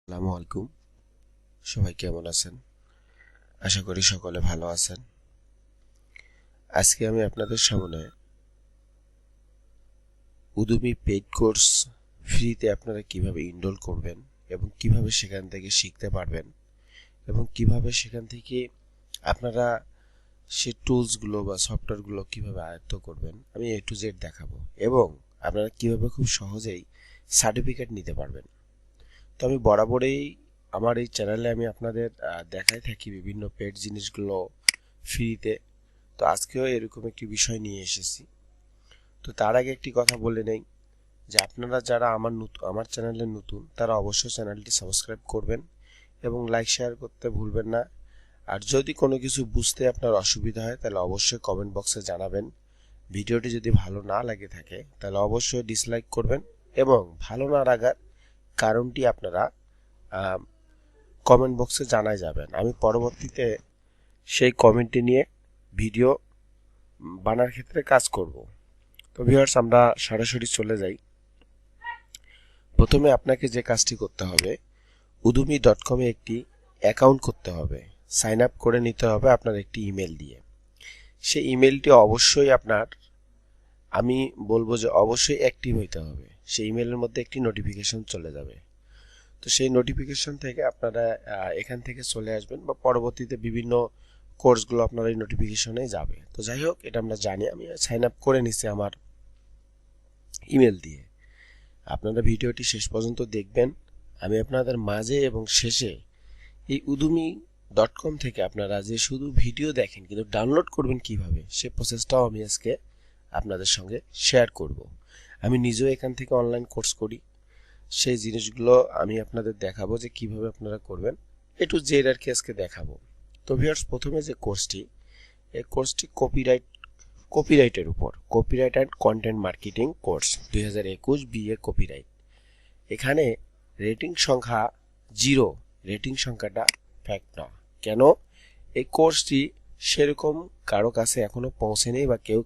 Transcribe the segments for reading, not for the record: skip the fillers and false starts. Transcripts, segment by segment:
আসসালামু আলাইকুম। সবাই কেমন আছেন? আশা করি সকলে ভালো আছেন। আজকে আমি আপনাদের সামনে উদুমি পেইড কোর্স ফ্রিতে আপনারা কিভাবে এনরোল করবেন এবং কিভাবে সেখান থেকে শিখতে পারবেন এবং কিভাবে সেখান থেকে আপনারা সেই টুলসগুলো বা সফটওয়্যারগুলো কিভাবে আয়ত্ত করবেন আমি A to Z দেখাবো এবং আপনারা কিভাবে খুব সহজেই সার্টিফিকেট নিতে পারবেন। তো আমি বরাবরই আমার এই চ্যানেলে আমি আপনাদের দেখাই থাকি বিভিন্ন পেড জিনিসগুলো ফ্রিতে। তো আজকেও এরকম একটি বিষয় নিয়ে এসেছি। তো তার আগে একটি কথা বলে নেই যে আপনারা যারা আমার চ্যানেলে নতুন তারা অবশ্যই চ্যানেলটি সাবস্ক্রাইব করবেন এবং লাইক শেয়ার করতে ভুলবেন না। আর যদি কোনো কিছু বুঝতে আপনার অসুবিধা হয় তাহলে অবশ্যই কমেন্ট বক্সে জানাবেন। ভিডিওটি যদি ভালো না লাগে থাকে তাহলে অবশ্যই ডিসলাইক করবেন এবং ভালো না লাগার কারণটি আপনারা কমেন্ট বক্সে জানাই যাবেন। আমি পরবর্তীতে সেই কমেন্টটি নিয়ে ভিডিও বানার ক্ষেত্রে কাজ করব। তো ভিউয়ার্স, আমরা সরাসরি চলে যাই। প্রথমে আপনাকে যে কাজটি করতে হবে, udemy.com-এ একটি অ্যাকাউন্ট করতে হবে, সাইন আপ করে নিতে হবে আপনার একটি ইমেল দিয়ে। সেই ইমেলটি অবশ্যই আমি বলবো যে অবশ্যই অ্যাক্টিভ হইতে হবে। সেই ইমেলের মধ্যে একটি নোটিফিকেশন চলে যাবে। তো সেই নোটিফিকেশন থেকে আপনারা এখান থেকে চলে আসবেন বা পরবর্তীতে বিভিন্ন কোর্সগুলো আপনার এই নোটিফিকেশনে যাবে। তো যাই হোক, এটা আমরা জানি। আমি সাইন আপ করে নিছি আমার ইমেল দিয়ে। আপনারা ভিডিওটি শেষ পর্যন্ত দেখবেন। আমি আপনাদের মাঝে এবং শেষে এই udemy.com থেকে আপনারা যে শুধু ভিডিও দেখেন কিন্তু ডাউনলোড করবেন কিভাবে সে প্রসেসটাও আমি আজকে আপনাদের সঙ্গে শেয়ার করব। আমি নিজেও এখান থেকে অনলাইন কোর্স করি। সেই জিনিসগুলো আমি আপনাদের দেখাবো যে কিভাবে আপনারা করবেন। A to Z আর কি আজকে দেখাবো। তো ভিউয়ার্স, প্রথমে যে কোর্সটি, এই কোর্সটি কপিরাইটের উপর, copyright and content marketing course 2021 BA copyright. এখানে রেটিং সংখ্যা 0, রেটিং সংখ্যাটা ফ্যাক্ট না। কেন? এই কোর্সটি সেরকম কারো কাছে এখনো পৌঁছেনি বা কেউ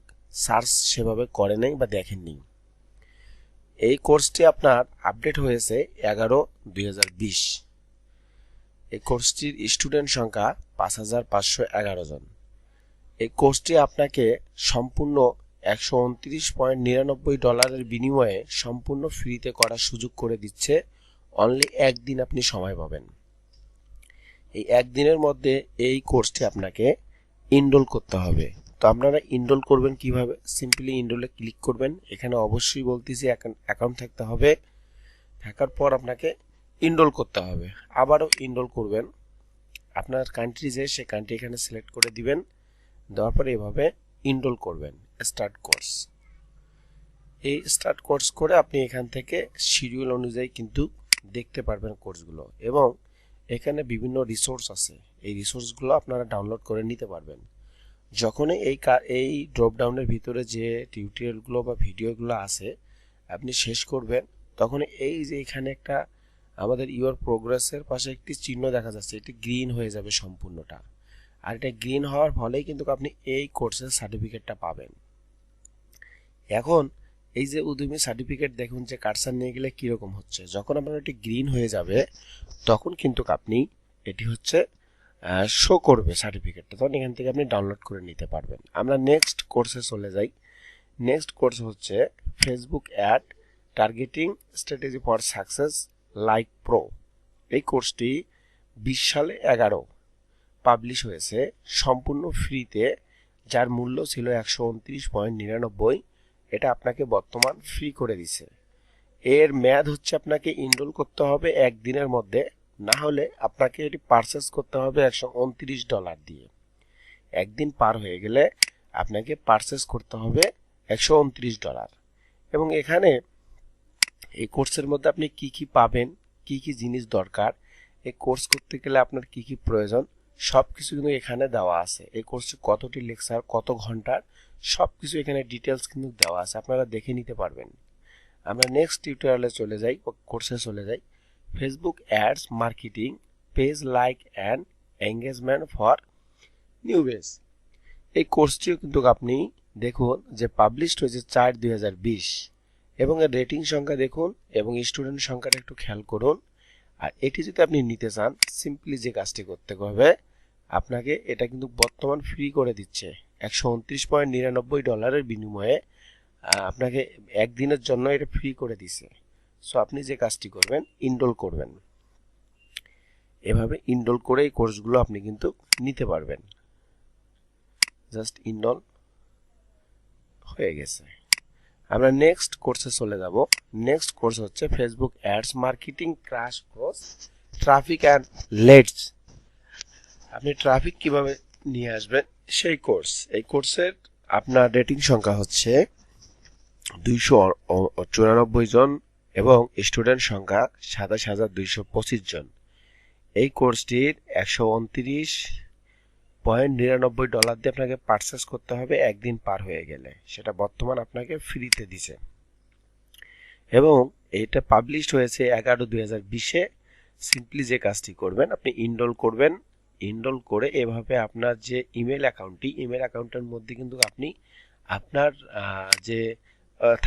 সার্চ সেভাবে করে নাই বা দেখেননি। এই কোর্সটি আপনার আপডেট হয়েছে 11/2020। এই কোর্সটির স্টুডেন্ট সংখ্যা 5511 জন। এই কোর্সটি আপনাকে সম্পূর্ণ $129.99 বিনিময়ে সম্পূর্ণ ফ্রিতে করার সুযোগ করে দিচ্ছে। অনলি একদিন আপনি সময় পাবেন। এই একদিনের মধ্যে এই কোর্সটি আপনাকে এনরোল করতে হবে। তো আপনারা এনরোল করবেন কিভাবে? সিম্পলি এনরোলে ক্লিক করবেন। এখানে অবশ্যই বলতেছি অ্যাকাউন্ট থাকতে হবে। থাকার পর আপনাকে এনরোল করতে হবে। আবারও এনরোল করবেন। আপনার কান্ট্রি যে সে কান্ট্রি এখানে সিলেক্ট করে দিবেন। দেওয়ার পরে এভাবে এনরোল করবেন। Start course. এই স্টার্ট কোর্স করে আপনি এখান থেকে শিডিউল অনুযায়ী কিন্তু দেখতে পারবেন কোর্সগুলো এবং এখানে বিভিন্ন রিসোর্স আছে। এই রিসোর্সগুলো আপনারা ডাউনলোড করে নিতে পারবেন। যখনই এই ড্রপ ডাউনের ভিতরে যে টিউটোরিয়ালগুলো বা ভিডিওগুলো আছে আপনি শেষ করবেন, তখন এই যে এখানে একটা আমাদের ইওর প্রোগ্রেসের পাশে একটি চিহ্ন দেখা যাচ্ছে, এটি গ্রিন হয়ে যাবে সম্পূর্ণটা। আর এটা গ্রিন হওয়ার ফলেই কিন্তু আপনি এই কোর্সের সার্টিফিকেটটা পাবেন। এখন এই যে উদ্যমী সার্টিফিকেট দেখুন যে কার্সার নিয়ে গেলে কিরকম হচ্ছে। যখন আপনার এটি গ্রিন হয়ে যাবে তখন কিন্তু আপনি এটি হচ্ছে শো করবে সার্টিফিকেটটা, তখন এখান থেকে আপনি ডাউনলোড করে নিতে পারবেন। আমরা নেক্সট কোর্সে চলে যাই। নেক্সট কোর্স হচ্ছে Facebook ad targeting strategy for success like pro. এই কোর্সটি 20 সালে 11 পাবলিশ হয়েছে সম্পূর্ণ ফ্রিতে, যার মূল্য ছিল $129.99। এটা আপনাকে বর্তমান ফ্রি করে দিছে। এর মেয়াদ হচ্ছে আপনাকে এনরোল করতে হবে একদিনের মধ্যে, না হলে আপনাকে এটি পারচেস করতে হবে $129 দিয়ে। একদিন পার হয়ে গেলে আপনাকে পারচেস করতে হবে $129। এবং এখানে এই কোর্সের মধ্যে আপনি কি কি পাবেন, কি কি জিনিস দরকার, এই কোর্স করতে গেলে আপনার কি কি প্রয়োজন, সব কিছু কিন্তু এখানে দেওয়া আছে। এই কোর্সে কতটি লেকচার, কত ঘন্টার, সব কিছু এখানে ডিটেলস কিন্তু দেওয়া আছে, আপনারা দেখে নিতে পারবেন। আমরা নেক্সট টিউটোরিয়ালে চলে যাই, কোর্সে চলে যাই। Facebook ads marketing page like and engagement for new base. এই কোর্সটিও কিন্তু আপনি দেখুন যে পাবলিশড হয়েছে 4/2020 এবং এর রেটিং সংখ্যা দেখুন এবং স্টুডেন্ট সংখ্যাটা একটু খেয়াল করুন। আর এটি যদি আপনি নিতে চান, সিম্পলি যে কাজটি করতে হবে, আপনাকে এটা কিন্তু বর্তমান ফ্রি করে দিচ্ছে $129.99 বিনিময়ে। আপনাকে একদিনের জন্য এটা ফ্রি করে দিছে। সো আপনি যে কাজটি করবেন, ইনরোল করবেন। এভাবে ইনরোল করে এই কোর্সগুলো আপনি কিন্তু নিতে পারবেন। জাস্ট ইনরোল হয়ে গেছে। আমরা নেক্সট কোর্সে চলে যাব। নেক্সট কোর্স হচ্ছে Facebook ads marketing crash course, traffic and leads. আপনি ট্রাফিক কিভাবে নিয়ে আসবেন সেই কোর্স। এই কোর্সের আপনার রেটিং সংখ্যা হচ্ছে 294 জন এবং স্টুডেন্ট সংখ্যা 27,225 জন। এই কোর্সটির $129.99 দিয়ে আপনাকে পারচেস করতে হবে একদিন পার হয়ে গেলে। সেটা বর্তমান আপনাকে ফ্রিতে দিছে এবং এটা পাবলিশড হয়েছে 11/2020-এ। সিম্পলি যে কাজটি করবেন, আপনি ইনরোল করবেন। ইনরোল করে এভাবে আপনার যে ইমেল অ্যাকাউন্টের মধ্যে কিন্তু আপনি আপনার যে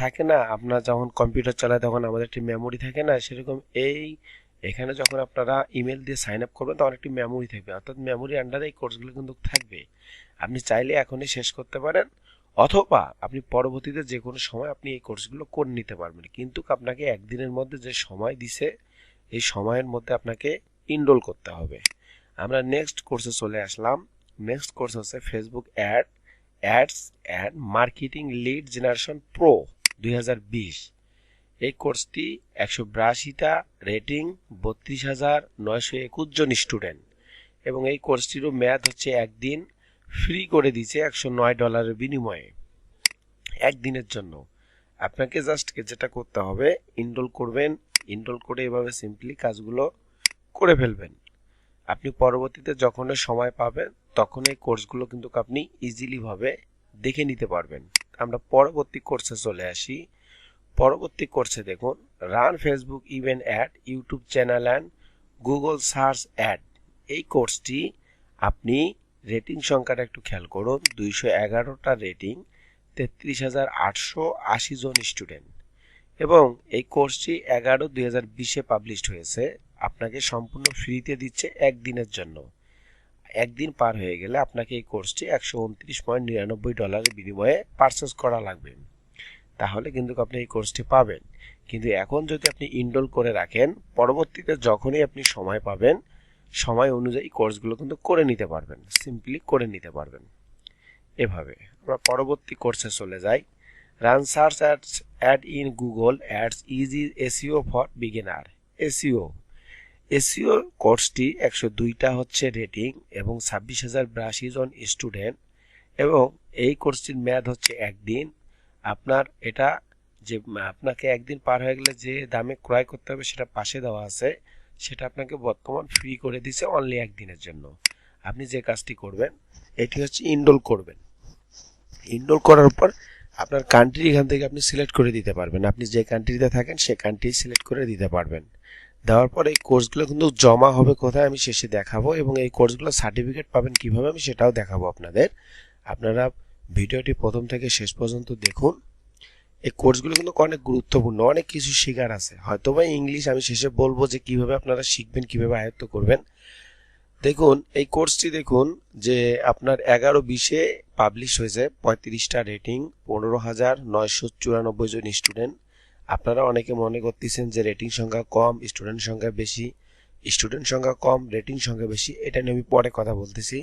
থাকে না, আপনার যখন কম্পিউটার চালায় তখন আমাদের একটি মেমোরি থাকে না, সেরকম এখানে যখন আপনারা ইমেল দিয়ে সাইন আপ করবেন তখন একটি মেমোরি থাকবে, অর্থাৎ মেমোরি আন্ডারে এই কোর্সগুলো কিন্তু থাকবে। আপনি চাইলে এখনই শেষ করতে পারেন, অথবা আপনি পরবর্তীতে যে কোনো সময় আপনি এই কোর্সগুলো করে নিতে পারবেন। কিন্তু আপনাকে একদিনের মধ্যে যে সময় দিছে, এই সময়ের মধ্যে আপনাকে ইনরোল করতে হবে। আমরা নেক্সট কোর্সে চলে আসলাম। নেক্সট কোর্স হচ্ছে Facebook ads and marketing lead generation pro 2020। এই কোর্সটি 182টা রেটিং, 32,921 জন স্টুডেন্ট এবং এই কোর্সটিরও মেয়াদ হচ্ছে একদিন, ফ্রি করে দিয়েছে $109 বিনিময়ে একদিনের জন্য। আপনাকে জাস্ট যেটা করতে হবে, ইনরোল করবেন। ইনরোল করে এভাবে সিম্পলি কাজগুলো করে ফেলবেন। আপনি পরবর্তীতে যখন সময় পাবেন তখন এই কোর্সগুলো কিন্তু আপনি ইজিলি ভাবে দেখে নিতে পারবেন। আমরা পরবর্তী কোর্সে চলে আসি। পরবর্তী কোর্সে দেখুন, run Facebook event ad, YouTube channel and Google search ad. এই কোর্সটি আপনি রেটিং সংখ্যাটা একটু খেয়াল করুন, 211টা রেটিং, 33,880 জন স্টুডেন্ট এবং এই কোর্সটি 11/2020-এ পাবলিশড হয়েছে। আপনাকে সম্পূর্ণ ফ্রিতে দিচ্ছে একদিনের জন্য। একদিন পার হয়ে গেলে আপনাকে এই কোর্সটি $129.99 বিনিময়ে পারচেস করা লাগবে, তাহলে কিন্তু আপনি এই কোর্সটি পাবেন। কিন্তু এখন যদি আপনি ইনরোল করে রাখেন, পরবর্তীতে যখনই আপনি সময় পাবেন, সময় অনুযায়ী কোর্সগুলো কিন্তু করে নিতে পারবেন, সিম্পলি করে নিতে পারবেন। এভাবে আমরা পরবর্তী কোর্সে চলে যাই। Run search add in Google ads easy SEO for beginner. SEO কোর্সটি 102টা হচ্ছে রেটিং এবং 26,082 জন স্টুডেন্ট এবং এই কোর্সটির মেয়াদ হচ্ছে একদিন। আপনার এটা যে আপনাকে একদিন পার হয়ে গেলে যে দামে ক্রয় করতে হবে সেটা পাশে দেওয়া আছে, সেটা আপনাকে বর্তমান ফ্রি করে দিছে অনলি একদিনের জন্য। আপনি যে কাজটি করবেন, এটি হচ্ছে ইনরোল করবেন। ইনরোল করার পর আপনার কান্ট্রি এখান থেকে আপনি সিলেক্ট করে দিতে পারবেন। আপনি যে কান্ট্রিতে থাকেন সে কান্ট্রি সিলেক্ট করে দিতে পারবেন। দেওয়ার পর এই কোর্সগুলো কিন্তু জমা হবে কোথায় আমি শেষে দেখাবো এবং এই কোর্সগুলো সার্টিফিকেট পাবেন কিভাবে আমি সেটাও দেখাবো আপনাদের। আপনারা ভিডিওটি প্রথম থেকে শেষ পর্যন্ত দেখুন। এই কোর্সগুলো কিন্তু অনেক গুরুত্বপূর্ণ, অনেক কিছু শেখার আছে। হয়তোবা ইংলিশ আমি শেষে বলবো যে কিভাবে আপনারা শিখবেন, কিভাবে আয়ত্ত করবেন। দেখুন এই কোর্সটি দেখুন যে আপনার 11/20-এ পাবলিশ হয়েছে, 35টা রেটিং, 15,994 জন স্টুডেন্ট। আপনারা অনেকে মনে করতেছেন যে রেটিং সংখ্যা কম, স্টুডেন্ট সংখ্যা বেশি। স্টুডেন্ট সংখ্যা কম, রেটিং সংখ্যা বেশি, এটা নিয়ে আমি পরে কথা বলতেছি।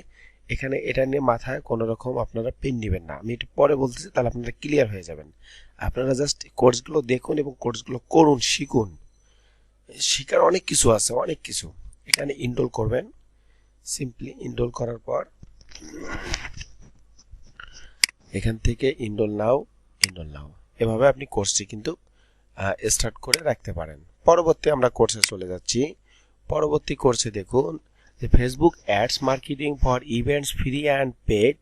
এখানে এটা নিয়ে মাথায় কোনো রকম আপনারা পেন নেবেন না, আমি এটা পরে বলতেছি, তাহলে আপনারা ক্লিয়ার হয়ে যাবেন। আপনারা জাস্ট কোর্সগুলো দেখুন এবং কোর্সগুলো করুন, শিখুন। শেখার অনেক কিছু আছে, অনেক কিছু। এখানে ইনরোল করবেন। সিম্পলি ইনরোল করার পর এখান থেকে ইনরোল নাও এভাবে আপনি কোর্সটি কিন্তু স্টার্ট করে রাখতে পারেন। পরবর্তী আমরা কোর্সে চলে যাচ্ছি। পরবর্তী কোর্সে দেখুন যে Facebook ads marketing for events free and paid.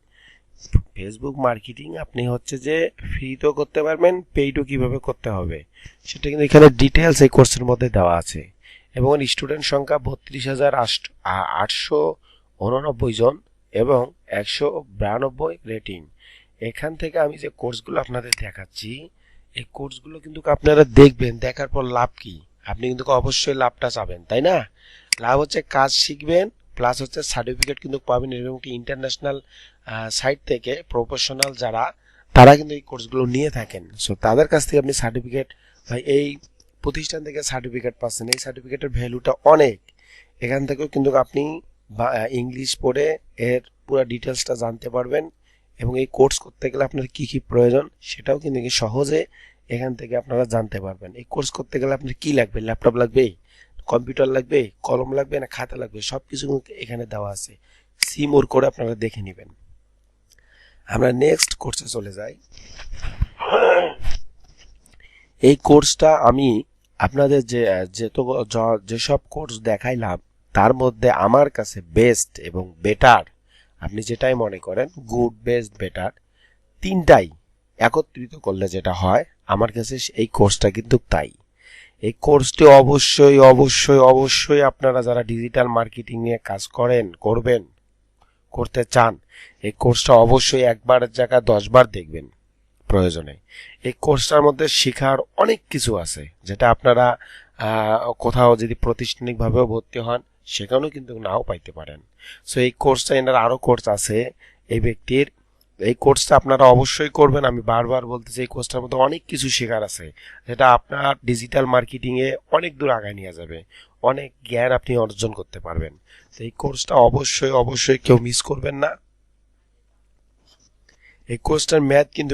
Facebook marketing আপনি হচ্ছে যে ফ্রিতেও করতে পারবেন, পেইডও কিভাবে করতে হবে সেটা কিন্তু এখানে ডিটেলস এই কোর্সের মধ্যে দেওয়া আছে এবং স্টুডেন্ট সংখ্যা 32,889 জন এবং 192 রেটিং। এখান থেকে আমি যে কোর্সগুলো আপনাদের দেখাচ্ছি, এই কোর্সগুলো কিন্তু আপনারা দেখবেন, দেখার পর লাভ কি, আপনি কিন্তু অবশ্যই লাভটা চাবেন, তাই না? লাভ হচ্ছে কাজ শিখবেন, প্লাস হচ্ছে সার্টিফিকেট কিন্তু পাবেন। এরকম একটি ইন্টারন্যাশনাল সাইট থেকে প্রফেশনাল যারা, তারা কিন্তু এই কোর্সগুলো নিয়ে থাকেন। সো তাদের কাছ থেকে আপনি সার্টিফিকেট, ভাই এই প্রতিষ্ঠান থেকে সার্টিফিকেট পাচ্ছেন, এই সার্টিফিকেটের ভ্যালুটা অনেক। এখান থেকেও কিন্তু আপনি ইংলিশ পড়ে এর পুরো ডিটেলসটা জানতে পারবেন, এবং এই কোর্স করতে গেলে আপনার কি কি প্রয়োজন সেটাও কিন্তু কি সহজে এখান থেকে আপনারা জানতে পারবেন। এই কোর্স করতে গেলে আপনার কি লাগবে, ল্যাপটপ লাগবে, কম্পিউটার লাগবে, কলম লাগবে না খাতা লাগবে, সবকিছু কিন্তু এখানে দেওয়া আছে। সিমোর করে আপনারা দেখে নেবেন। আমরা নেক্সট কোর্সে চলে যাই। এই কোর্সটা আমি আপনাদের যেসব কোর্স দেখাইলাম তার মধ্যে আমার কাছে বেস্ট এবং বেটার, আপনি যেটাই মনে করেন, গুড, বেস্ট, বেটার, তিনটাই একত্রিত করলে যেটা হয় আমার কাছে এই কোর্সটা কিন্তু তাই। এই কোর্সটি অবশ্যই অবশ্যই অবশ্যই আপনারা যারা ডিজিটাল মার্কেটিং নিয়ে কাজ করতে চান, এই কোর্সটা অবশ্যই একবারের জায়গায় 10 বার দেখবেন প্রয়োজনে। এই কোর্সটার মধ্যে শেখার অনেক কিছু আছে, যেটা আপনারা কোথাও যদি প্রাতিষ্ঠানিকভাবেও ভর্তি হন সেখানেও কিন্তু নাও পাইতে পারেন। সো এই কোর্সটা, এনার আরও কোর্স আছে এই ব্যক্তির, এই কোর্সটা আপনারা অবশ্যই করবেন। আমি বারবার বলতেছি এই কোর্সটার মধ্যে অনেক কিছু শেখার আছে, যেটা আপনার ডিজিটাল মার্কেটিংয়ে অনেক দূর আগায় নিয়ে যাবে, অনেক জ্ঞান আপনি অর্জন করতে পারবেন। তো এই কোর্সটা অবশ্যই অবশ্যই কেউ মিস করবেন না। এই কোর্সটার মেয়াদ কিন্তু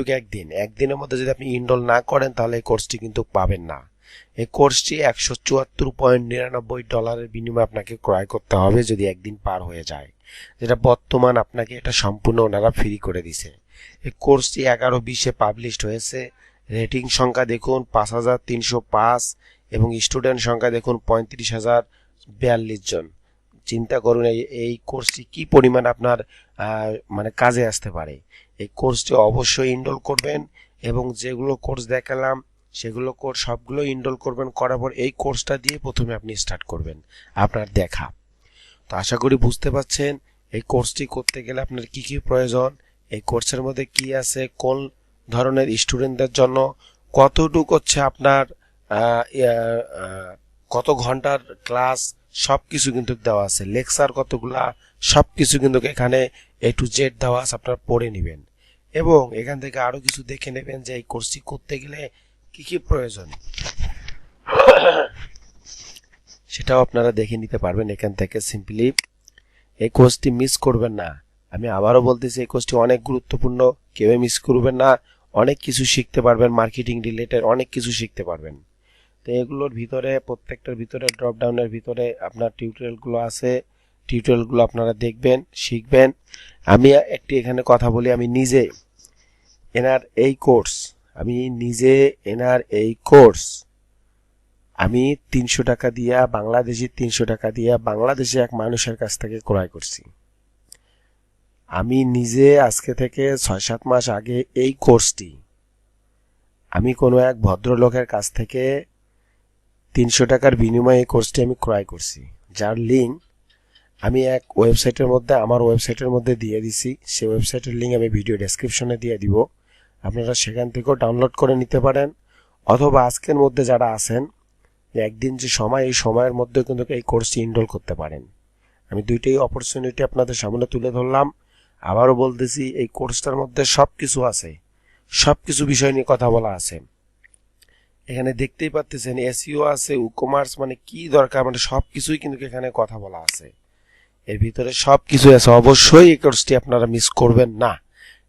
একদিনের মধ্যে যদি আপনি ইনরোল না করেন তাহলে এই কোর্সটি কিন্তু পাবেন না। এই কোর্সটি $174.99 বিনিময়ে আপনাকে ক্রয় করতে হবে যদি একদিন পার হয়ে যায়, যেটা বর্তমান আপনাকে এটা সম্পূর্ণ ওনারা ফ্রি করে দিছে। এই কোর্সটি 11/20 পাবলিশড হয়েছে। রেটিং সংখ্যা দেখুন 5,305 এবং স্টুডেন্ট সংখ্যা দেখুন 35,042 জন। চিন্তা করুন এই কোর্সটি কি পরিমাণ আপনার মানে কাজে আসতে পারে। এই কোর্সটি অবশ্যই ইনরোল করবেন, এবং যেগুলো কোর্স দেখালাম সেগুলো কোর্স সবগুলো ইনরোল করবেন। করার পর এই কোর্সটা দিয়ে প্রথমে আপনি স্টার্ট করবেন আপনার দেখা। তো আশা করি বুঝতে পারছেন এই কোর্সটি করতে গেলে আপনার কি কি প্রয়োজন, এই কোর্সের মধ্যে কি আছে, কোন ধরনের স্টুডেন্টদের জন্য, কতটুকু হচ্ছে আপনার কত ঘন্টার ক্লাস, সব কিছু কিন্তু দেওয়া আছে, লেকচার কতগুলা, সব কিছু কিন্তু এখানে A to Z দেওয়া আছে, আপনারা পড়ে নেবেন এবং এখান থেকে আরো কিছু দেখে নেবেন যে এই কোর্সটি করতে গেলে কি কি প্রয়োজন, সেটাও আপনারা দেখে নিতে পারবেন এখান থেকে সিম্পলি। এই কোর্সটি মিস করবেন না। আমি আবারও বলতেছি এই কোর্সটি অনেক গুরুত্বপূর্ণ, কেউ মিস করবেন না। অনেক কিছু শিখতে পারবেন, মার্কেটিং রিলেটেড অনেক কিছু শিখতে পারবেন। তো এগুলোর ভিতরে প্রত্যেকটার ভিতরে ড্রপ ডাউনের ভিতরে আপনার টিউটোরিয়ালগুলো আছে, টিউটোরিয়ালগুলো আপনারা দেখবেন, শিখবেন। আমি একটি এখানে কথা বলি, আমি নিজে এনার এই কোর্স আমি 300 টাকা দিয়া, বাংলাদেশি 300 টাকা দিয়া বাংলাদেশে এক মানুষের কাছ থেকে ক্রয় করছি। আমি নিজে আজকে থেকে 6-7 মাস আগে এই কোর্সটি আমি কোনো এক ভদ্রলোকের কাছ থেকে 300 টাকার বিনিময়ে এই কোর্সটি আমি ক্রয় করছি, যার লিঙ্ক আমি এক ওয়েবসাইটের মধ্যে, আমার ওয়েবসাইটের মধ্যে দিয়ে দিছি। সেই ওয়েবসাইটের লিঙ্ক আমি ভিডিও ডেসক্রিপশনে দিয়ে দিব, আপনারা সেখান থেকেও ডাউনলোড করে নিতে পারেন। অথবা আজকের মধ্যে যারা আছেন, একদিন যে সময়, এই সময়ের মধ্যে কিন্তু এই কোর্সটি ইনরোল করতে পারেন। আমি দুইটাই অপরচুনিটি আপনাদের সামনে তুলে ধরলাম। আবারও বলতেছি এই কোর্সটার মধ্যে সব কিছু আছে, সব কিছু বিষয় নিয়ে কথা বলা আছে। এখানে দেখতেই পাচ্ছেন এসইও আছে, ই-কমার্স, মানে কি দরকার, মানে সব কিছুই কিন্তু এখানে কথা বলা আছে। এর ভিতরে সব কিছু আছে, অবশ্যই এই কোর্সটি আপনারা মিস করবেন না।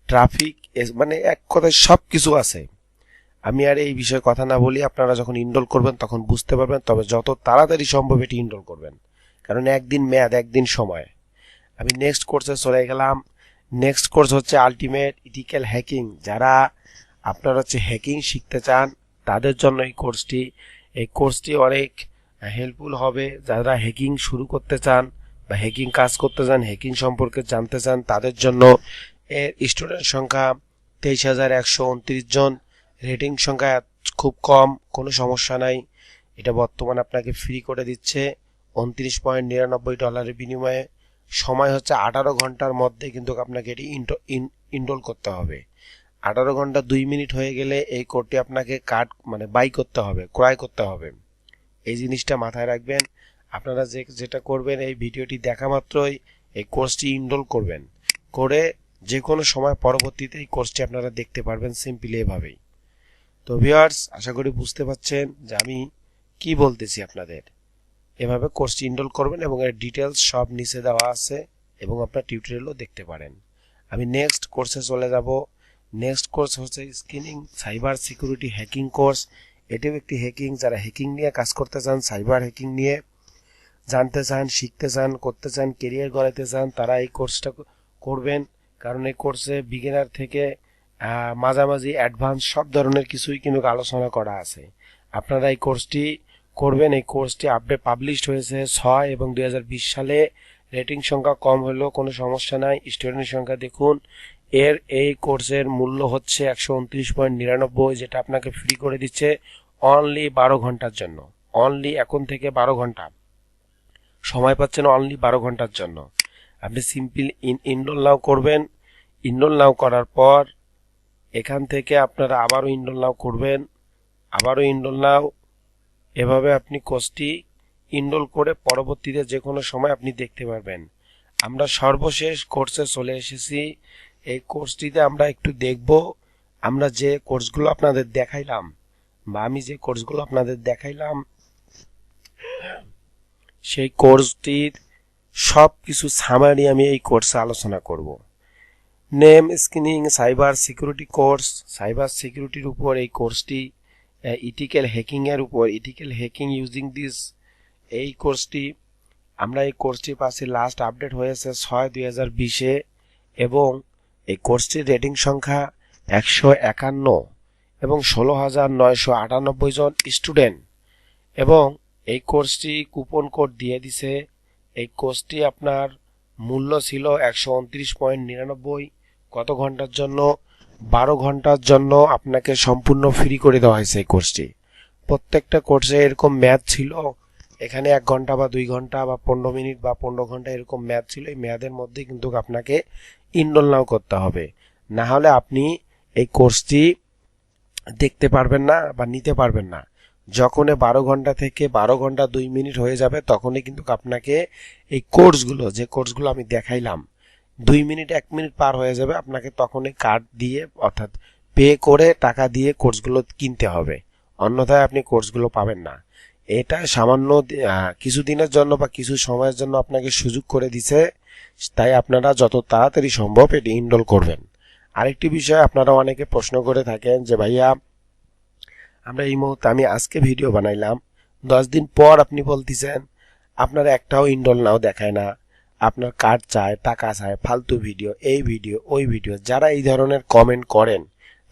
ট্রাফিক, মানে এক কথায় সব কিছু আছে। আমি আর এই বিষয়ে কথা না বলি, আপনারা যখন ইনরোল করবেন তখন বুঝতে পারবেন। তবে যত তাড়াতাড়ি সম্ভব এটি ইনরোল করবেন, কারণ একদিন মেয়াদ, একদিন সময়। আমি নেক্সট কোর্সে চলে গেলাম। নেক্সট কোর্স হচ্ছে আলটিমেট ইথিক্যাল হ্যাকিং। যারা আপনারা হচ্ছে হ্যাকিং শিখতে চান তাদের জন্য এই কোর্সটি অনেক হেল্পফুল হবে। যারা হ্যাকিং শুরু করতে চান বা হ্যাকিং কাজ করতে চান, হ্যাকিং সম্পর্কে জানতে চান, তাদের জন্য এর স্টুডেন্ট সংখ্যা 23,129 জন। রেটিং সংখ্যা খুব কম, কোনো সমস্যা নাই। এটা বর্তমান আপনাকে ফ্রি করে দিচ্ছে $29.99 বিনিময়ে। সময় হচ্ছে 18 ঘন্টার মধ্যে কিন্তু আপনাকে এটি ইনরোল করতে হবে। 18 ঘন্টা 2 মিনিট হয়ে গেলে এই কোডটি আপনাকে বাই করতে হবে, ক্রয় করতে হবে। এই জিনিসটা মাথায় রাখবেন। আপনারা যেটা করবেন, এই ভিডিওটি দেখা মাত্রই এই কোর্সটি ইনরোল করবেন, করে যে কোনো সময় পরবর্তীতে এই কোর্সটি আপনারা দেখতে পারবেন সিম্পলি এভাবেই। তো ভিউয়ার্স, আশা করি বুঝতে পারছেন যে আমি কি বলতেছি আপনাদের। এভাবে কোর্সটি ইনরোল করবেন এবং এর ডিটেলস সব নিচে দেওয়া আছে এবং আপনার টিউটোরিয়ালও দেখতে পারেন। আমি নেক্সট কোর্সে চলে যাব। নেক্সট কোর্স হচ্ছে স্কিনিং সাইবার সিকিউরিটি হ্যাকিং কোর্স। এটিও একটি হ্যাকিং, যারা হ্যাকিং নিয়ে কাজ করতে চান, সাইবার হ্যাকিং নিয়ে জানতে চান, শিখতে চান, করতে চান, কেরিয়ার গড়াতে চান, তারা এই কোর্সটা করবেন। কারণ এই কোর্সে বিগিনার থেকে মাঝামাঝি অ্যাডভান্স সব ধরনের কিছুই কিন্তু আলোচনা করা আছে। আপনারা এই কোর্সটি করবেন। এই কোর্সটি আপডেট পাবলিশড হয়েছে 6 এবং 2020 সালে। রেটিং সংখ্যা কম হলেও কোনো সমস্যা নাই, স্টুডেন্টের সংখ্যা দেখুন। এই কোর্সের মূল্য হচ্ছে 129.99, যেটা আপনাকে ফ্রি করে দিচ্ছে অনলি 12 ঘন্টার জন্য। অনলি এখন থেকে 12 ঘন্টা সময় পাচ্ছেন, অনলি 12 ঘন্টার জন্য। আপনি সিম্পল ইনরোল নাও করবেন। ইনরোল নাও করার পর এখান থেকে আপনারা আবারও ইনরোল নাও করবেন, আবারও ইনরোল নাও। এভাবে আপনি কোর্সটি ইনরোল করে পরবর্তীতে যে কোনো সময় আপনি দেখতে পারবেন। আমরা সর্বশেষ কোর্সে চলে এসেছি। এই কোর্সটিতে আমরা একটু দেখব, আমরা যে কোর্সগুলো আপনাদের দেখাইলাম বা আমি যে কোর্সগুলো আপনাদের দেখাইলাম সেই কোর্সটির সব কিছু সামারি আমি এই কোর্সে আলোচনা করব। Name screening cyber security course, cyber সিকিউরিটির উপর এই কোর্সটি। ইথিক্যাল হ্যাকিং এর উপর, ইথিক্যাল হ্যাকিং ইউজিং দিস, এই কোর্সটি। আমরা এই কোর্সটি পাচ্ছি লাস্ট আপডেট হয়েছে 6/2020-এ এবং এই কোর্সটির রেটিং সংখ্যা 151 এবং 16,998 জন স্টুডেন্ট। এবং এই কোর্সটি কুপন কোড দিয়ে দিছে। এই কোর্সটি আপনার মূল্য ছিল 129.99। কত ঘন্টার জন্য? 12 ঘন্টার জন্য আপনাকে সম্পূর্ণ ফ্রি করে দেওয়া হয়েছে এই কোর্সটি। প্রত্যেকটা কোর্সে এরকম ম্যাথ ছিল, এখানে 1 ঘন্টা বা 2 ঘন্টা বা 15 মিনিট বা 15 ঘন্টা এরকম ম্যাথ ছিল। এই ম্যাথের মধ্যে কিন্তু আপনাকে ইনরোল নাও করতে হবে, না হলে আপনি এই কোর্সটি দেখতে পারবেন না বা নিতে পারবেন না। যখনই 12 ঘন্টা থেকে 12 ঘন্টা 2 মিনিট হয়ে যাবে তখনই কিন্তু আপনাকে এই কোর্সগুলো, যে কোর্সগুলো আমি দেখাইলাম, 2 মিনিট 1 মিনিট পার হয়ে যাবে, আপনাকে তখনই কার্ড দিয়ে অর্থাৎ পে করে টাকা দিয়ে কোর্সগুলো কিনতে হবে, অন্যথায় আপনি কোর্সগুলো পাবেন না। এটা সামান্য কিছুদিনের জন্য বা কিছু সময়ের জন্য আপনাকে সুযোগ করে দিছে, তাই আপনারা যত তাড়াতাড়ি সম্ভব এটি ইনরোল করবেন। আরেকটি বিষয়, আপনারা অনেকে প্রশ্ন করে থাকেন যে ভাইয়া আমরা এই মুহূর্তে, আমি আজকে ভিডিও বানাইলাম, 10 দিন পর আপনি বলতেছেন আপনার একটাও ইনরোল নাও দেখায় না, আপনার কার্ড চায়, টাকা চায়, ফালতু ভিডিও, এই ভিডিও ওই ভিডিও। যারা এই ধরনের কমেন্ট করেন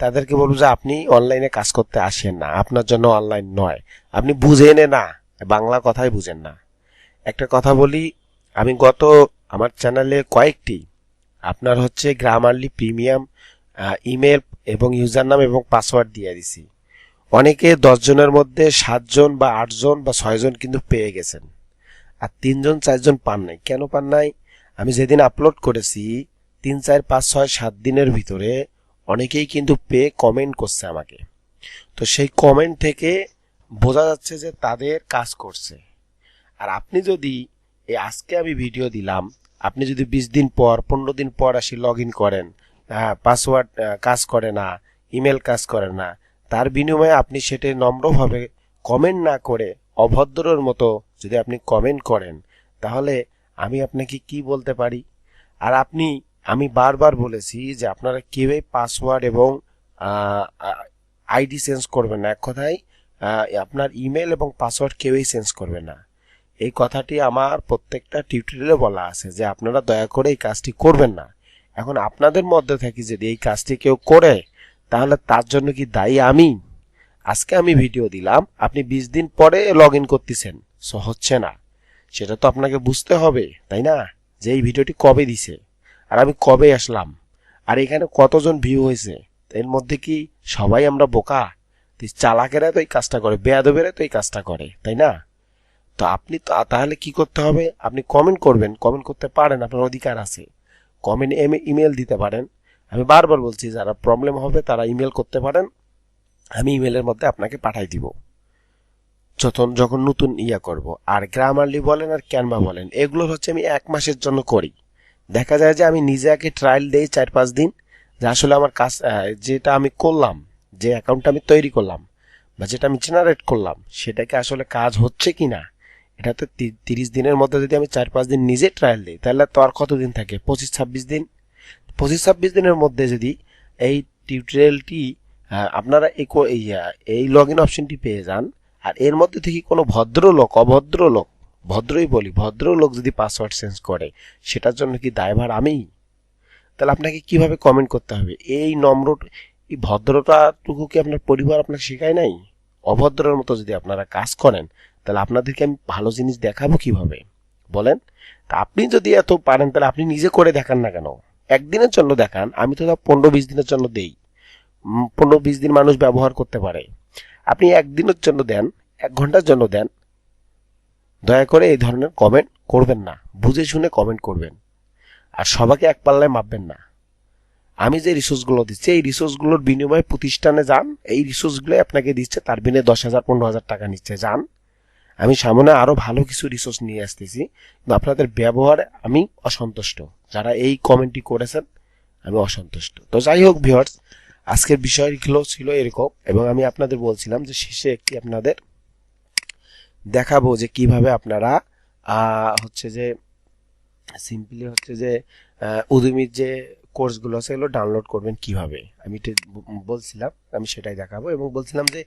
তাদেরকে বলবো যে আপনি অনলাইনে কাজ করতে আসেন না, আপনার জন্য অনলাইন নয়, আপনি বুঝেন না, বাংলা কথাই বুঝেন না। একটা কথা বলি, আমি আমার চ্যানেলে কয়েকটি আপনার হচ্ছে গ্রামারলি প্রিমিয়াম ইমেল এবং ইউজার নাম এবং পাসওয়ার্ড দিয়ে দিছি। অনেকে 10 জনের মধ্যে 7 জন বা 8 জন বা 6 জন কিন্তু পেয়ে গেছেন, আর 3 জন 4 জন পান নাই। কেন পান নাই? আমি যেদিন আপলোড করেছি 3, 4, 5, 6, 7 দিনের ভিতরে অনেকেই কিন্তু পেয়ে কমেন্ট করছে আমাকে। তো সেই কমেন্ট থেকে বোঝা যাচ্ছে যে তাদের কাজ করছে। আর আপনি যদি আজকে আমি ভিডিও দিলাম, আপনি যদি 20 দিন পর 15 দিন পর আসি লগ ইন করেন, পাসওয়ার্ড কাজ করে না, ইমেল কাজ করে না, তার বিনিময়ে আপনি সেটা নম্রভাবে কমেন্ট না করে অভদ্রর মতো যদি আপনি কমেন্ট করেন, তাহলে আমি আপনাকে কি বলতে পারি? আর আমি বারবার বলেছি যে আপনারা কেউই পাসওয়ার্ড এবং আইডি চেঞ্জ করবেন না। এক কথায় আপনার ইমেল এবং পাসওয়ার্ড কেউই চেঞ্জ করবে না। এই কথাটি আমার প্রত্যেকটা টিউটোরিয়ালে বলা আছে যে আপনারা দয়া করে এই কাজটি করবেন না। এখন আপনাদের মধ্যে থেকে যদি এই কাজটি কেউ করে, তাহলে তার জন্য কি দায়ী আমি? আজকে আমি ভিডিও দিলাম, আপনি 20 দিন পরে লগ ইন করতেছেন, হচ্ছে না, সেটা তো আপনাকে বুঝতে হবে, তাই না? যে এই ভিডিওটি কবে দিছে আর আমি কবে আসলাম, আর এখানে কতজন ভিউ হয়েছে, এর মধ্যে কি সবাই আমরা বোকা? চালাকেরা তো এই কাজটা করে, বেয়াদবেরা তো এই কাজটা করে, তাই না? তো আপনি তাহলে কি করতে হবে? আপনি কমেন্ট করবেন, কমেন্ট করতে পারেন, আপনার অধিকার আছে। কমেন্ট ইমেল দিতে পারেন। আমি বারবার বলছি, যারা প্রবলেম হবে তারা ইমেল করতে পারেন, আমি ইমেলের মধ্যে আপনাকে পাঠাই দিব। যখন নতুন করব। আর গ্রামারলি বলেন আর ক্যানভা বলেন, এগুলো হচ্ছে আমি 1 মাসের জন্য করি। দেখা যায় যে আমি নিজে আগে ট্রায়াল দেই 4-5 দিন, যে আসলে আমার কাজ যেটা আমি করলাম, যে অ্যাকাউন্টটা আমি তৈরি করলাম বা যেটা আমি জেনারেট করলাম, সেটাকে আসলে কাজ হচ্ছে কিনা। এটা তো 30 দিনের মধ্যে যদি আমি 4-5 দিন নিজে ট্রায়াল দিই, তাহলে তো আর কতদিন থাকে? 25-26 দিন। 25-26 দিনের মধ্যে যদি এই টিউটোরিয়ালটি আপনারা এই লগ ইন অপশনটি পেয়ে যান, আর এর মধ্যে থেকে কোনো ভদ্রলোক, অভদ্রলোক, ভদ্রই বলি, ভদ্রলোক যদি পাসওয়ার্ড চেঞ্জ করে, সেটার জন্য কি দায়ভার আমি? তাহলে আপনাকে কিভাবে কমেন্ট করতে হবে, এই ভদ্রতাটুকু কি আপনার পরিবার আপনাকে শেখায় নাই? অভদ্রের মতো যদি আপনারা কাজ করেন, তাহলে আপনাদেরকে আমি ভালো জিনিস দেখাবো কিভাবে বলেন? তা আপনি যদি এত পারেন, তাহলে আপনি নিজে করে দেখান না কেন? একদিনের জন্য দেখান, আমি তো 15-20 দিনের জন্য দেই। 15-20 দিন মানুষ ব্যবহার করতে পারে। আপনি একদিনের জন্য দেন, 1 ঘন্টার জন্য দেন। দয়া করে এই ধরনের কমেন্ট করবেন না, বুঝে শুনে কমেন্ট করবেন। আর সবাইকে এক পাল্লায় মাপবেন না। আমি যে রিসোর্সগুলো দিচ্ছি, এই রিসোর্সগুলোর বিনিময়ে প্রতিষ্ঠানে যান, এই রিসোর্সগুলো আপনাকে দিচ্ছে, তার বিনিময়ে 10,000-15,000 টাকা নিচ্ছে, যান। আমি সামনে আরো ভালো কিছু রিসোর্স নিয়ে আসতেছি, কিন্তু আপনাদের ব্যবহারে আমি অসন্তুষ্ট। যারা এই কমেন্টটি করেছেন, আমি অসন্তুষ্ট। তো যাই হোক ভিউয়ার্স, আজকের বিষয়গুলো ছিল এরকম, এবং আমি আপনাদের বলছিলাম যে শেষে একটি আপনাদের দেখাবো যে কিভাবে আপনারা হচ্ছে যে সিম্পলি হচ্ছে যে উদুমির যে কোর্সগুলো আছে এগুলো ডাউনলোড করবেন কিভাবে, আমি বলছিলাম, আমি সেটাই দেখাবো। এবং বলছিলাম যে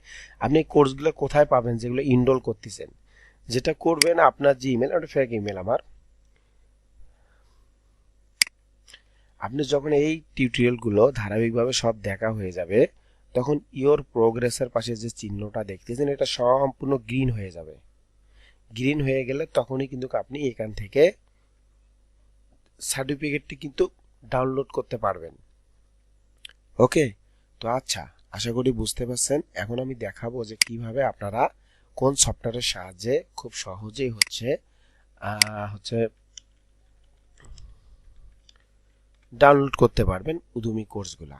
আপনি কোর্সগুলো কোথায় পাবেন, যেগুলো ইনরোল করতেছেন। যেটা করবেন, আপনার যে ইমেল, ওটা ফেক ইমেল আমার। আপনি যখন এই টিউটোরিয়ালগুলো ধারাবাহিকভাবে সব দেখা হয়ে যাবে, তখন ইওর প্রোগ্রেসের পাশে যে চিহ্নটা দেখতেছেন, এটা সম্পূর্ণ গ্রিন হয়ে যাবে। গ্রিন হয়ে গেলে তখনই কিন্তু আপনি এখান থেকে সার্টিফিকেটটি কিন্তু ডাউনলোড করতে পারবেন। ওকে, তো আচ্ছা, আশা করি বুঝতে পারছেন। এখন আমি দেখাবো যে কিভাবে আপনারা কোন সফটওয়্যারের সাহায্যে খুব সহজেই হচ্ছে ডাউনলোড করতে পারবেন উদুমি কোর্সগুলা।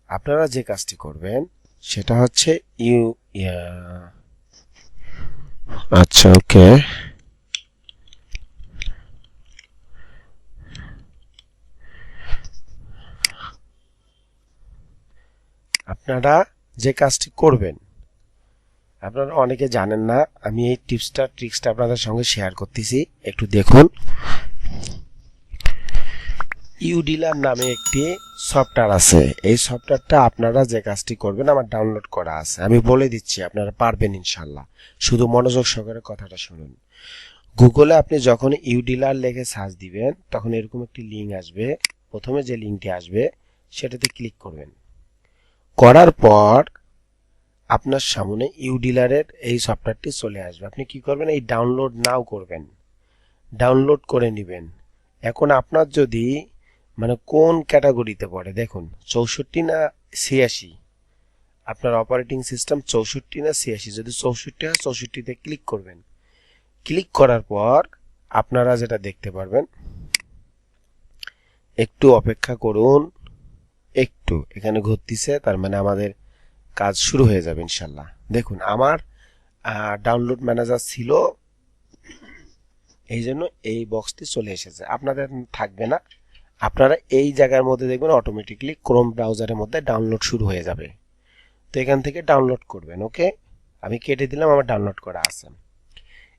আপনারা যে কাজটি করবেন সেটা হচ্ছে আচ্ছা, ওকে, আপনারা যে কাজটি করবেন, আপনারা অনেকে জানেন না, আমি এই ট্রিক্সটা আপনাদের সঙ্গে শেয়ার করতেছি, একটু দেখুন। ইউডিলার নামে একটি সফটওয়্যার আছে। এই সফটওয়্যারটা আপনারা যে কাজটি করবেন, আমার ডাউনলোড করা আছে, আমি বলে দিচ্ছি, আপনারা পারবেন ইনশাল্লাহ। শুধু মনোযোগ সহকারে কথাটা শুনুন। গুগলে আপনি যখন ইউডিলার লিখে সার্চ দিবেন, তখন এরকম একটি লিঙ্ক আসবে। প্রথমে যে লিঙ্কটি আসবে সেটাতে ক্লিক করবেন। করার পর আপনার সামনে ইউডিলারের এই সফটওয়্যারটি চলে আসবে। আপনি কি করবেন? এই ডাউনলোড নাও করবেন, ডাউনলোড করে নেবেন। এখন আপনার যদি কোন ক্যাটাগরিতে পড়ে, দেখুন 64 না 86, আপনার অপারেটিং সিস্টেম 64 না 86। যদি 64 হয়, 64তে ক্লিক করবেন। ক্লিক করার পর আপনারা যেটা দেখতে পারবেন, একটু অপেক্ষা করুন, একটু এখানে ঘুরতেছে, তার মানে আমাদের কাজ শুরু হয়ে যাবে ইনশাল্লাহ। দেখুন, আমার ডাউনলোড ম্যানেজার ছিল, এই জন্য এই বক্সটি চলে এসেছে। আপনাদের থাকবে না, আপনারা এই জায়গার মধ্যে দেখবেন অটোমেটিকলি ক্রোম ব্রাউজারের মধ্যে ডাউনলোড শুরু হয়ে যাবে। তো এখান থেকে ডাউনলোড করবেন। ওকে, আমি কেটে দিলাম, আমার ডাউনলোড করা আছে।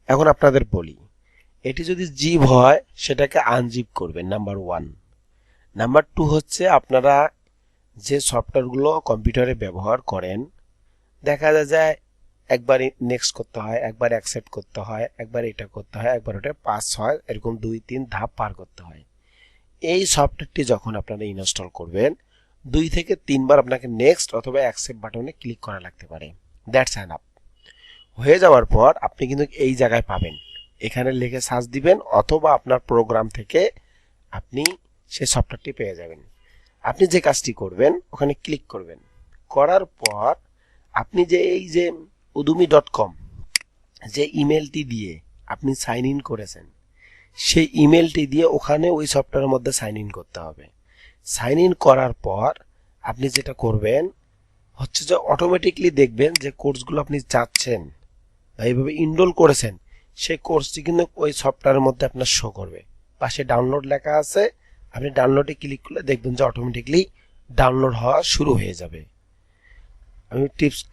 এখন আপনাদের বলি, এটি যদি জিপ হয় সেটাকে আনজিপ করবেন, নাম্বার 1। নাম্বার 2 হচ্ছে, আপনারা যে সফটওয়্যারগুলো কম্পিউটারে ব্যবহার করেন, দেখা যায় একবার নেক্সট করতে হয়, একবার অ্যাকসেপ্ট করতে হয়, একবার এটা করতে হয়, একবার ওটা পাস হয়, এরকম 2-3 ধাপ পার করতে হয়। এই সফটওয়্যারটি যখন আপনারা ইনস্টল করবেন, 2 থেকে 3 বার আপনাকে নেক্সট অথবা অ্যাকসেপ্ট বাটনে ক্লিক করা লাগতে পারে। That's enough. হয়ে যাওয়ার পর আপনি কিন্তু এই জায়গায় পাবেন, এখানে লিখে সার্চ দিবেন, অথবা আপনার প্রোগ্রাম থেকে আপনি সেই সফটওয়্যারটি পেয়ে যাবেন। আপনি যে কাজটি করবেন, ওখানে ক্লিক করবেন। করার পর আপনি যে এই যে udemy.com যে ইমেলটি দিয়ে আপনি সাইন ইন করেছেন, সেই ইমেলটি দিয়ে ওখানে ওই সফটওয়্যারের মধ্যে সাইন ইন করতে হবে। সাইন ইন করার পর আপনি যেটা করবেন, হচ্ছে যে অটোমেটিকলি দেখবেন যে কোর্সগুলো আপনি চাচ্ছেন বা এইভাবে ইনরোল করেছেন, সেই কোর্সটি কিন্তু ওই সফটওয়্যারের মধ্যে আপনার শো করবে। পাশে ডাউনলোড লেখা আছে, আপনি ডাউনলোডে ক্লিক করলে দেখবেন যে অটোমেটিকলি ডাউনলোড হওয়া শুরু হয়ে যাবে। আমি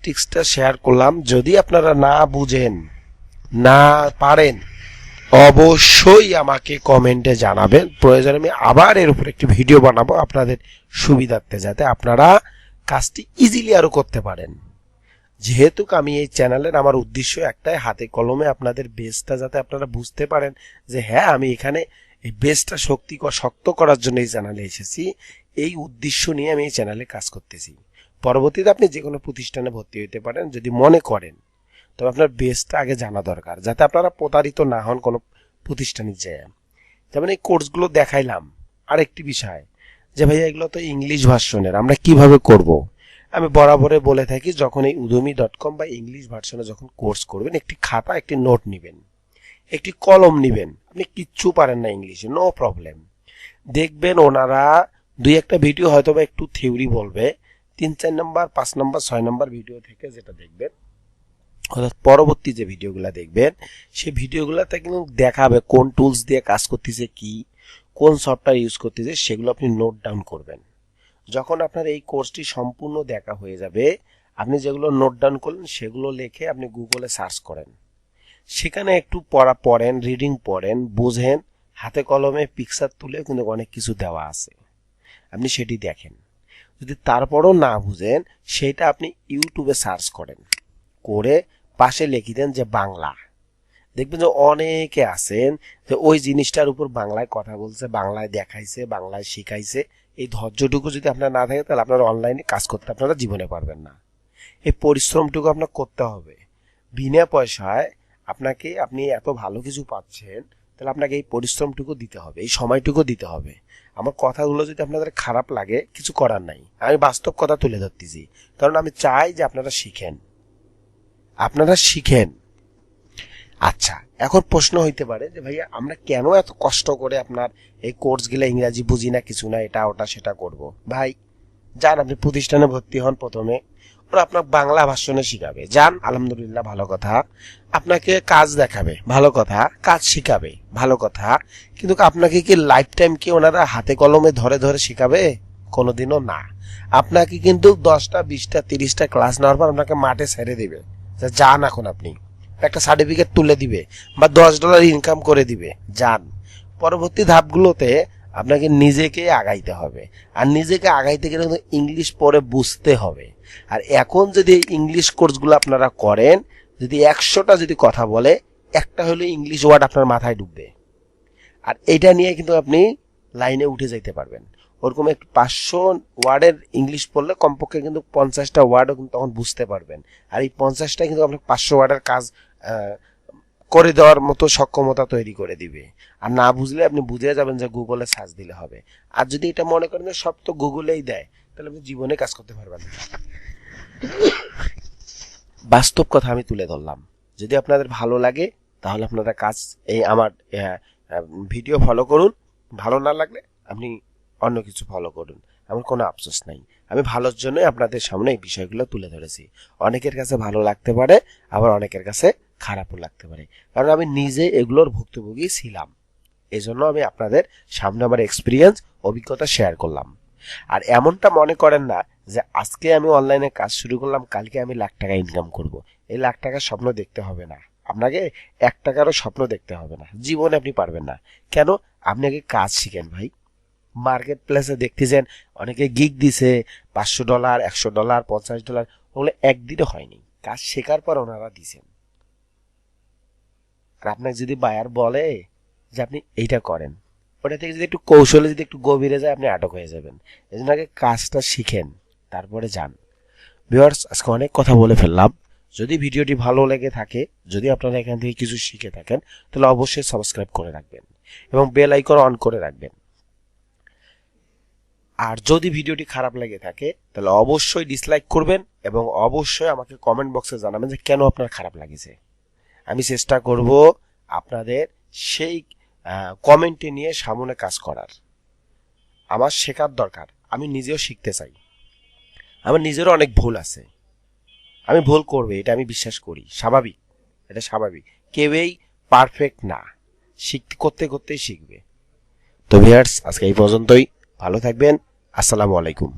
টিপসটা শেয়ার করলাম। যদি আপনারা না বুঝেন, না পারেন, অবশ্যই আমাকে কমেন্টে জানাবেন। প্রয়োজনে আমি আবার এর উপর একটি ভিডিও বানাবো আপনাদের সুবিধার্থে, যাতে আপনারা কাজটি ইজিলি আরো করতে পারেন। যেহেতু আমি এই চ্যানেলের আমার উদ্দেশ্য একটাই, হাতে কলমে আপনাদের বেসটা যাতে আপনারা বুঝতে পারেন যে হ্যাঁ আমি এখানে এই বেসটা শক্ত করার জন্য এই চ্যানেলে এসেছি। এই উদ্দেশ্য নিয়ে আমি এই চ্যানেলে কাজ করতেছি। পরবর্তীতে আপনি যে কোনো প্রতিষ্ঠানে ভর্তি হতে পারেন যদি মনে করেন, তবে আপনার বেসটা আগে জানা দরকার, যাতে আপনারা প্রতারিত না হন কোনো প্রতিষ্ঠানে যায়। যেমন এই কোর্সগুলো দেখাইলাম। আরেকটি বিষয় যে ভাইয়া এগুলো তো ইংলিশ ভার্সনের, আমরা কিভাবে করব। আমি বরাবরে বলে থাকি, যখন এই udemy.com বা ইংলিশ ভার্সনে যখন কোর্স করবেন, একটি খাতা একটি নোট নেবেন, একটি কলম নেবেন। আপনি কিচ্ছু পারেন না ইংলিশে, নো প্রবলেম। দেখবেন ওনারা দুই একটা ভিডিও হয়তো বা একটু থিওরি বলবে, 3-4 নম্বর 5 নম্বর 6 নম্বর ভিডিও থেকে যেটা দেখবেন, অর্থাৎ পরবর্তী যে ভিডিওগুলো দেখবেন, সেই ভিডিওগুলোতে কিন্তু দেখাবে কোন টুলস দিয়ে কাজ করতেছে, কি কোন সফটওয়্যার ইউজ করতেছে, সেগুলো আপনি নোট ডাউন করবেন। যখন আপনার এই কোর্সটি সম্পূর্ণ দেখা হয়ে যাবে, আপনি যেগুলো নোট ডাউন করলেন সেগুলো লিখে আপনি গুগলে সার্চ করেন। সেখানে একটু পড়েন, রিডিং পড়েন, বুঝেন, হাতে কলমে পিকচার তুলে কিন্তু অনেক কিছু দেওয়া আছে, আপনি সেটি দেখেন। যদি তারপরও না বুঝেন, সেটা আপনি ইউটিউবে সার্চ করেন, করে পাশে লিখে দেন যে বাংলা। দেখবেন যে অনেকে আছেন যে ওই জিনিসটার উপর বাংলায় কথা বলছে, বাংলায় দেখাইছে, বাংলায় শিখাইছে। এই ধৈর্যটুকু যদি আপনার না থাকে, তাহলে আপনার অনলাইনে কাজ করতে আপনারা জীবনে পারবেন না। এই পরিশ্রমটুকু আপনার করতে হবে বিনা পয়সায়। আপনি এত ভালো কিছু পাচ্ছেন, তাহলে আপনাকে এই পরিশ্রমটুকু দিতে হবে, এই সময়টুকু দিতে হবে। আমার কথাগুলো যদি আপনাদের খারাপ লাগে, কিছু করার নাই, আমি বাস্তব কথা তুলে ধরতেছি। কারণ আমি চাই যে আপনারা শিখেন। আচ্ছা, এখন প্রশ্ন হইতে পারে যে ভাইয়া আমরা কেন এত কষ্ট করে আপনার এই কোর্সগুলো, ইংরাজি বুঝি না, কিছু না, এটা ওটা সেটা করব। ভাই যান, আপনি প্রতিষ্ঠানে ভর্তি হন, প্রথমে ওরা আপনার বাংলা ভাষণে শিখাবে, যান, আলহামদুলিল্লাহ, ভালো কথা। আপনাকে কাজ দেখাবে, ভালো কথা, কাজ শিখাবে, ভালো কথা। কিন্তু আপনাকে কি লাইফ টাইম কি ওনারা হাতে কলমে ধরে ধরে শিখাবে? কোনোদিনও না। আপনাকে কিন্তু 10টা 20টা 30টা ক্লাস নেওয়ার পর আপনাকে মাঠে ছেড়ে দিবে, যান এখন আপনি, একটা সার্টিফিকেট তুলে দিবে বা $10 ইনকাম করে দিবে, যান। পরবর্তী ধাপগুলোতে আপনাকে নিজেকে আগাইতে হবে। আর নিজেকে আগাইতে গেলে ইংলিশ পড়ে বুঝতে হবে। আর এখন যদি ইংলিশ কোর্সগুলো আপনারা করেন, যদি 100টা যদি কথা বলে, একটা হলো ইংলিশ ওয়ার্ড আপনার মাথায় ঢুকবে। আর এটা নিয়ে কিন্তু আপনি লাইনে উঠে যাইতে পারবেন। ওরকম একটু 500 ওয়ার্ডের ইংলিশ পড়লে কমপক্ষে কিন্তু 50টা ওয়ার্ডও কিন্তু তখন বুঝতে পারবেন। আর এই 50টা কিন্তু আপনার 500 ওয়ার্ডের কাজ করে দেওয়ার মতো সক্ষমতা তৈরি করে দিবে। আর না বুঝলে আপনি বুঝে যাবেন যে গুগলে সার্চ দিলে হবে। আর যদি এটা মনে করেন যে সব তো গুগলেই দেয়, তাহলে আপনি জীবনে কাজ করতে পারবেন না। বাস্তব কথা আমি তুলে ধরলাম। যদি আপনাদের ভালো লাগে, তাহলে আপনারা এই আমার ভিডিও ফলো করুন। ভালো না লাগলে আপনি অন্য কিছু ফলো করুন, আমার কোনো আফসোস নাই। আমি ভালোর জন্য আপনাদের সামনে এই বিষয়গুলো তুলে ধরেছি। অনেকের কাছে ভালো লাগতে পারে, আবার অনেকের কাছে খারাপও লাগতে পারে, কারণ আমি নিজে এগুলোর ভুক্তভোগী ছিলাম। এজন্য আমি আপনাদের সামনে আমার এক্সপিরিয়েন্স, অভিজ্ঞতা শেয়ার করলাম। আর এমনটা মনে করেন না যে আজকে আমি অনলাইনে কাজ শুরু করলাম, কালকে আমি লাখ টাকা ইনকাম করব। এই লাখ টাকার স্বপ্ন দেখতে হবে না আপনাকে, 1 টাকারও স্বপ্ন দেখতে হবে না, জীবনে আপনি পারবেন না। কেন? আপনি আগে কাজ শিখেন ভাই। মার্কেট প্লেসে দেখতেছেন অনেকে গিগ দিছে, $500, $100, $50, ওগুলো একদিনে হয়নি, কাজ শেখার পর ওনারা দিছেন। আর আপনাকে যদি বায়ার বলে যে আপনি এইটা করেন, ওটা থেকে যদি একটু কৌশলে যদি একটু গভীরে যায়, আপনি আটক হয়ে যাবেন। এই জন্য আগে কাজটা শিখেন, তারপরে যান। ভিউয়ার্স, আজকে অনেক কথা বলে ফেললাম। যদি ভিডিওটি ভালো লেগে থাকে, যদি আপনারা এখান থেকে কিছু শিখে থাকেন, তাহলে অবশ্যই সাবস্ক্রাইব করে রাখবেন এবং বেল আইকন অন করে রাখবেন। আর যদি ভিডিওটি খারাপ লেগে থাকে, তাহলে অবশ্যই ডিসলাইক করবেন এবং অবশ্যই আমাকে কমেন্ট বক্সে জানাবেন যে কেন আপনার খারাপ লাগেছে। আমি চেষ্টা করব আপনাদের সেই কমেন্টে নিয়ে সামনে কাজ করার। আমার শেখার দরকার, আমি নিজেও শিখতে চাই। আমার নিজেরও অনেক ভুল আছে, আমি ভুল করবে, এটা আমি বিশ্বাস করি, স্বাভাবিক, এটা স্বাভাবিক। কেউই পারফেক্ট না, শিখতে করতে করতেই শিখবে। তো ভিউয়ার্স, আজকে এই পর্যন্তই। ভালো থাকবেন। আসসালামু আলাইকুম।